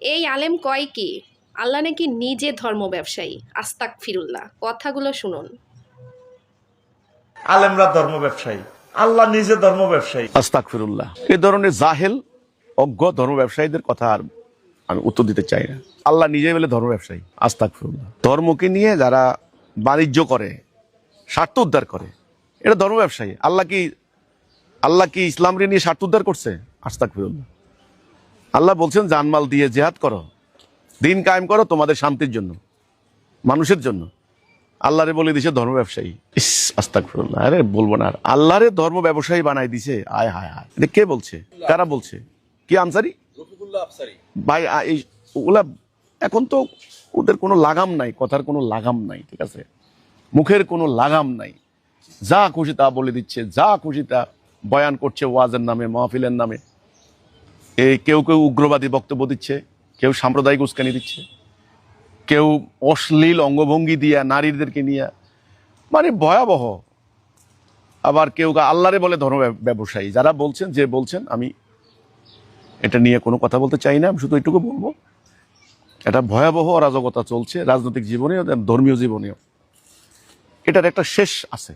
এই আলেম কয় কি আল্লাহ নাকি নিজে ধর্ম ব্যবসায়ী। আস্তাগফিরুল্লাহ। কথাগুলো শুনুন। আলেমরা ধর্ম ব্যবসায়ী, আল্লাহ নিজে ধর্ম ব্যবসায়ী। আস্তাগফিরুল্লাহ। এই ধরনের জাহেল অজ্ঞ ধর্ম ব্যবসায়ীদের কথা আর আমি উত্তর দিতে চাই না। আল্লাহ নিজে বলে ধর্ম ব্যবসায়ী। আস্তাগফিরুল্লাহ। ধর্মকে নিয়ে যারা বাণিজ্য করে, স্বার্থ উদ্ধার করে, এটা ধর্ম ব্যবসায়ী। আল্লাহ কি ইসলাম নিয়ে স্বার্থ উদ্ধার করছে? আস্তাগফিরুল্লাহ। আল্লাহ বলছেন জানমাল দিয়ে জিহাদ করো, দিন কায়েম করো তোমাদের শান্তির জন্য, মানুষের জন্য। আল্লাহরে বলে দিছে ধর্ম ব্যবসায়ী। ইস, আস্তাগফিরুল্লাহ। আরে বলবো না আর। আল্লাহরে ধর্ম ব্যবসায়ী বানাই দিছে। আয় হায় হায়, এটা কে বলছে? কারা বলছে? কি আনসারি ভাই? ওগুলা এখন তো ওদের কোনো লাগাম নাই, কথার কোনো লাগাম নাই, ঠিক আছে, মুখের কোনো লাগাম নাই, যা খুশি তা বলে দিচ্ছে, যা খুশি তা বয়ান করছে ওয়াজের নামে, মাহফিলের নামে। কেউ কেউ উগ্রবাদী বক্তব্য দিচ্ছে, কেউ সাম্প্রদায়িক উস্কানি দিচ্ছে, কেউ অশ্লীল অঙ্গভঙ্গি দিয়া নারীদেরকে নিয়ে, মানে ভয়াবহ। আবার কেউ আল্লাহরে বলে ধর্ম ব্যবসায়ী। যারা বলছেন, যে বলছেন, আমি এটা নিয়ে কোনো কথা বলতে চাই না। আমি শুধু এটুকু বলবো, এটা ভয়াবহ অরাজকতা চলছে রাজনৈতিক জীবনেও, ধর্মীয় জীবনেও। এটার একটা শেষ আছে।